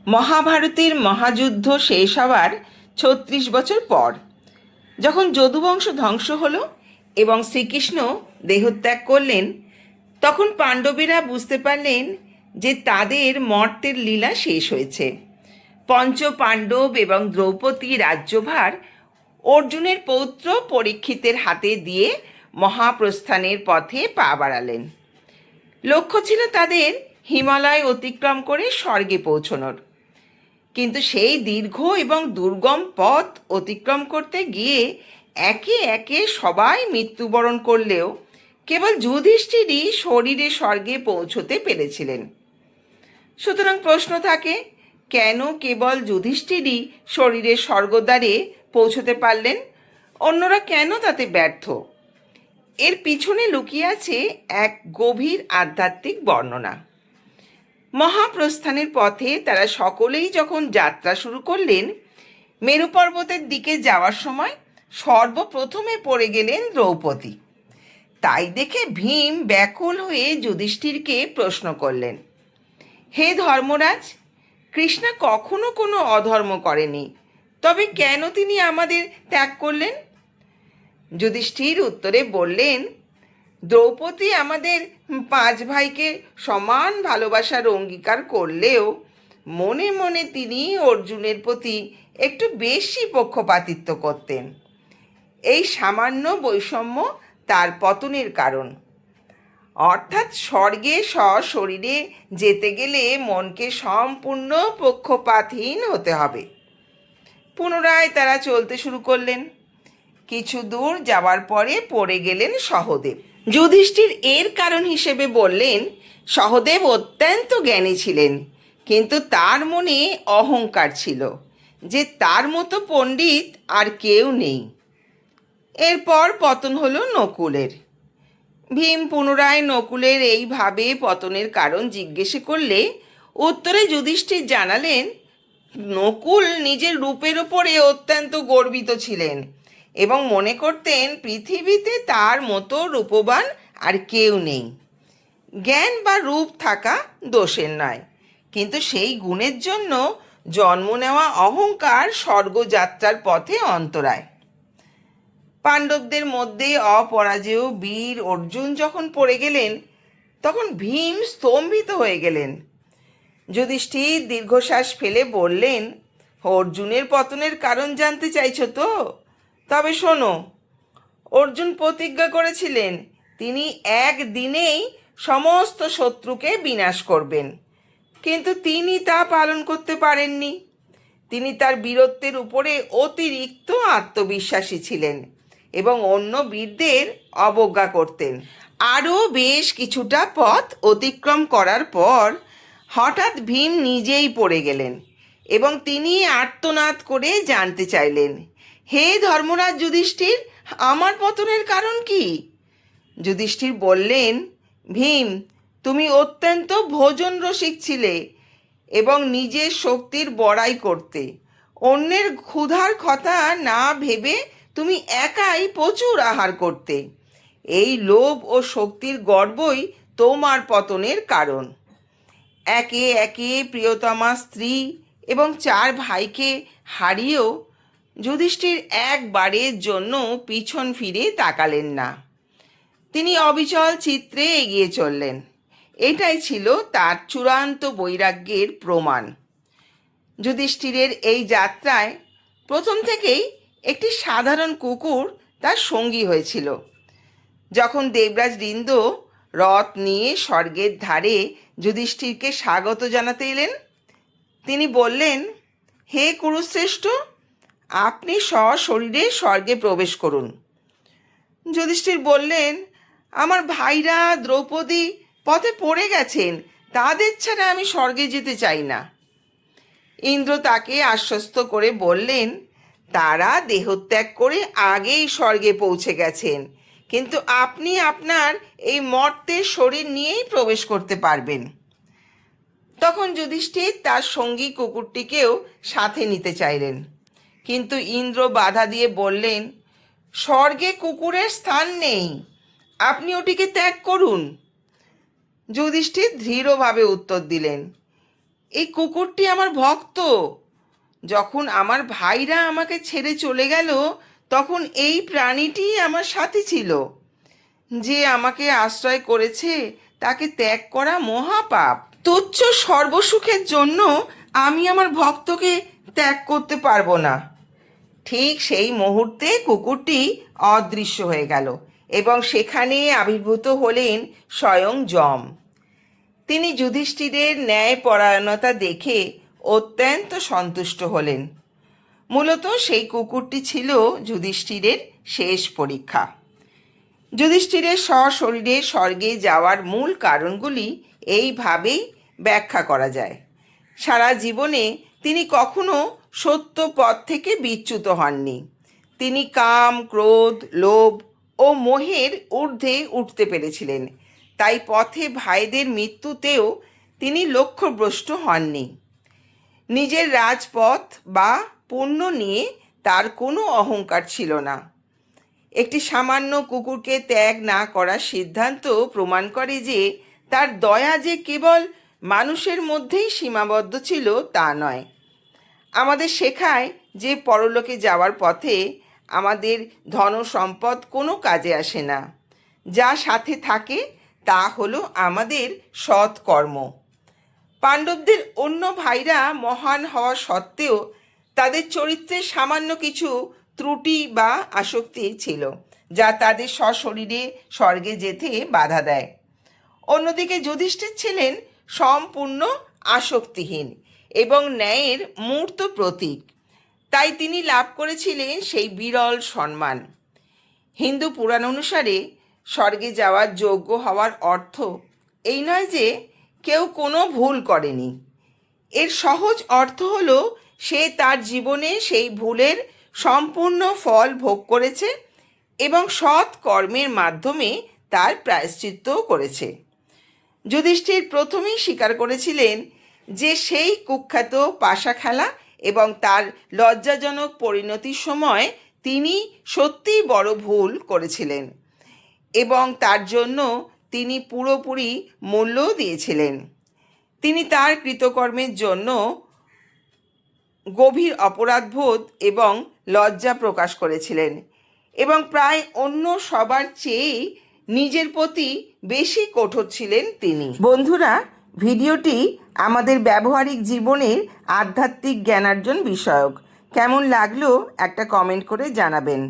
মহাভারতের মহাযুদ্ধ শেষ হওয়ার ৩৬ বছর পর যখন যদুবংশ ধ্বংস হলো এবং শ্রীকৃষ্ণ দেহত্যাগ করলেন, তখন পাণ্ডবেরা বুঝতে পারলেন যে তাদের মর্তের লীলা শেষ হয়েছে। পঞ্চ পাণ্ডব এবং দ্রৌপদী রাজ্যভার অর্জুনের পৌত্র পরীক্ষিতের হাতে দিয়ে মহাপ্রস্থানের পথে পা বাড়ালেন। লক্ষ্য ছিল তাদের হিমালয় অতিক্রম করে স্বর্গে পৌঁছনোর। কিন্তু সেই দীর্ঘ এবং দুর্গম পথ অতিক্রম করতে গিয়ে একে একে সবাই মৃত্যুবরণ করলেও কেবল যুধিষ্ঠিরই শরীরে স্বর্গে পৌঁছতে পেরেছিলেন। সুতরাং প্রশ্ন থাকে, কেন কেবল যুধিষ্ঠিরই শরীরের স্বর্গদ্বারে পৌঁছতে পারলেন, অন্যরা কেন তাতে ব্যর্থ? এর পিছনে লুকিয়ে আছে এক গভীর আধ্যাত্মিক বর্ণনা। মহাপ্রস্থানের পথে তারা সকলেই যখন যাত্রা শুরু করলেন, মেরু পর্বতের দিকে যাওয়ার সময় সর্বপ্রথমে পড়ে গেলেন দ্রৌপদী। তাই দেখে ভীম ব্যাকুল হয়ে যুধিষ্ঠিরকে প্রশ্ন করলেন, হে ধর্মরাজ, কৃষ্ণা কখনো কোনো অধর্ম করেনি, তবে কেন তিনি আমাদের ত্যাগ করলেন? যুধিষ্ঠির উত্তরে বললেন, দ্রৌপদী আমাদের 5 ভাইকে সমান ভালোবাসার অঙ্গীকার করলেও মনে মনে তিনি অর্জুনের প্রতি একটু বেশি পক্ষপাতিত্ব করতেন। এই সামান্য বৈষম্য তার পতনের কারণ। অর্থাৎ স্বর্গে সশরীরে যেতে গেলে মনকে সম্পূর্ণ পক্ষপাতহীন হতে হবে। পুনরায় তারা চলতে শুরু করলেন। কিছু দূর যাওয়ার পরে পড়ে গেলেন সহদেব। যুধিষ্ঠির এর কারণ হিসেবে বললেন, সহদেব অত্যন্ত জ্ঞানী ছিলেন, কিন্তু তার মনে অহংকার ছিল যে তার মতো পণ্ডিত আর কেউ নেই। এরপর পতন হলো নকুলের। ভীম পুনরায় নকুলের এইভাবে পতনের কারণ জিজ্ঞেস করলে উত্তরে যুধিষ্ঠির জানালেন, নকুল নিজের রূপের ওপরে অত্যন্ত গর্বিত ছিলেন এবং মনে করতেন পৃথিবীতে তার মতো রূপবান আর কেউ নেই। জ্ঞান বা রূপ থাকা দোষের নয়, কিন্তু সেই গুণের জন্য জন্ম নেওয়া অহংকার স্বর্গযাত্রার পথে অন্তরায়। পাণ্ডবদের মধ্যে অপরাজেয় বীর অর্জুন যখন পড়ে গেলেন, তখন ভীম স্তম্ভিত হয়ে গেলেন। যুধিষ্ঠির দীর্ঘশ্বাস ফেলে বললেন, অর্জুনের পতনের কারণ জানতে চাইছ তো? তবে শোনো, অর্জুন প্রতিজ্ঞা করেছিলেন তিনি একদিনেই সমস্ত শত্রুকে বিনাশ করবেন, কিন্তু তিনি তা পালন করতে পারেননি। তিনি তার বীরত্বের উপরে অতিরিক্ত আত্মবিশ্বাসী ছিলেন এবং অন্য বীরদের অবজ্ঞা করতেন। আরও বেশ কিছুটা পথ অতিক্রম করার পর হঠাৎ ভীম নিজেই পড়ে গেলেন এবং তিনি আর্তনাদ করে জানতে চাইলেন, হে ধর্মরাজ যুধিষ্ঠির, আমার পতনের কারণ কি? যুধিষ্ঠির বললেন, ভীম, তুমি অত্যন্ত ভোজন রসিক ছিলে এবং নিজের শক্তির বড়াই করতে। অন্যের ক্ষুধার কথা না ভেবে তুমি একাই প্রচুর আহার করতে। এই লোভ ও শক্তির গর্বই তোমার পতনের কারণ। একে একে প্রিয়তমা স্ত্রী এবং 4 ভাইকে হারিয়েও যুধিষ্ঠির একবারের জন্য পিছন ফিরে তাকালেন না। তিনি অবিচল চিত্রে এগিয়ে চললেন। এটাই ছিল তার চূড়ান্ত বৈরাগ্যের প্রমাণ। যুধিষ্ঠিরের এই যাত্রায় প্রথম থেকেই একটি সাধারণ কুকুর তার সঙ্গী হয়েছিল। যখন দেবরাজ রিন্দ রথ নিয়ে স্বর্গের ধারে যুধিষ্ঠিরকে স্বাগত জানাতে এলেন, তিনি বললেন, হে কুরুশ্রেষ্ঠ, আপনি সশরীরে স্বর্গে প্রবেশ করুন। যুধিষ্ঠির বললেন, আমার ভাইরা দ্রৌপদী পথে পড়ে গেছেন, তাদের ছাড়া আমি স্বর্গে যেতে চাই না। ইন্দ্র তাকে আশ্বস্ত করে বললেন, তারা দেহত্যাগ করে আগেই স্বর্গে পৌঁছে গেছেন, কিন্তু আপনি আপনার এই মর্তের শরীর নিয়েই প্রবেশ করতে পারবেন। তখন যুধিষ্ঠির তার সঙ্গী কুকুরটিকেও সাথে নিতে চাইলেন, কিন্তু ইন্দ্র বাধা দিয়ে বললেন, স্বর্গে কুকুরের স্থান নেই, আপনি ওটিকে ত্যাগ করুন। যুধিষ্ঠির দৃঢ়ভাবে উত্তর দিলেন, এই কুকুরটি আমার ভক্ত। যখন আমার ভাইরা আমাকে ছেড়ে চলে গেল, তখন এই প্রাণীটি আমার সাথে ছিল। যে আমাকে আশ্রয় করেছে তাকে ত্যাগ করা মহাপাপ। তুচ্ছ সর্বসুখের জন্য আমি আমার ভক্তকে ত্যাগ করতে পারবো না। ঠিক সেই মুহূর্তে কুকুরটি অদৃশ্য হয়ে গেল এবং সেখানে আবির্ভূত হলেন স্বয়ং যম। তিনি যুধিষ্ঠিরের ন্যায়পরায়ণতা দেখে অত্যন্ত সন্তুষ্ট হলেন। মূলত সেই কুকুরটি ছিল যুধিষ্ঠিরের শেষ পরীক্ষা। যুধিষ্ঠিরের সশরীরে স্বর্গে যাওয়ার মূল কারণগুলি এইভাবেই ব্যাখ্যা করা যায়। সারা জীবনে তিনি কখনো সত্য পথ থেকে বিচ্যুত হননি। তিনি কাম, ক্রোধ, লোভ ও মোহের ঊর্ধ্বে উঠতে পেরেছিলেন। তাই পথে ভাইদের মৃত্যুতেও তিনি লক্ষ্যভ্রষ্ট হননি। নিজের রাজপথ বা পুণ্য নিয়ে তার কোনো অহংকার ছিল না। একটি সামান্য কুকুরকে ত্যাগ না করার সিদ্ধান্ত প্রমাণ করে যে তার দয়া যে কেবল মানুষের মধ্যেই সীমাবদ্ধ ছিল তা নয়। আমাদের শেখায় যে পরলোকে যাওয়ার পথে আমাদের ধন সম্পদ কোনো কাজে আসে না। যা সাথে থাকে তা হলো আমাদের সৎ কর্ম। পাণ্ডবদের অন্য ভাইরা মহান হওয়া সত্ত্বেও তাদের চরিত্রে সামান্য কিছু ত্রুটি বা আসক্তি ছিল, যা তাদের সশরীরে স্বর্গে যেতে বাধা দেয়। অন্যদিকে যুধিষ্ঠির ছিলেন সম্পূর্ণ আসক্তিহীন এবং ন্যায়ের মূর্ত প্রতীক। তাই তিনি লাভ করেছিলেন সেই বিরল সম্মান। হিন্দু পুরাণ অনুসারে স্বর্গে যাওয়ার যোগ্য হওয়ার অর্থ এই নয় যে কেউ কোনো ভুল করেনি। এর সহজ অর্থ হলো সে তার জীবনে সেই ভুলের সম্পূর্ণ ফল ভোগ করেছে এবং সৎ কর্মের মাধ্যমে তার প্রায়শ্চিত্তও করেছে। যুধিষ্ঠির প্রথমেই স্বীকার করেছিলেন যে সেই কুখ্যাত পাশা খেলা এবং তার লজ্জাজনক পরিণতির সময় তিনি সত্যিই বড় ভুল করেছিলেন এবং তার জন্য তিনি পুরোপুরি মূল্যও দিয়েছিলেন। তিনি তার কৃতকর্মের জন্য গভীর অপরাধবোধ এবং লজ্জা প্রকাশ করেছিলেন এবং প্রায় অন্য সবার চেয়েই নিজের প্রতি বেশি কঠোর ছিলেন তিনি। বন্ধুরা, ভিডিওটি আমাদের ব্যবহারিক জীবনের আধ্যাত্মিক জ্ঞানার্জন বিষয়ক। কেমন লাগলো একটা কমেন্ট করে জানাবেন।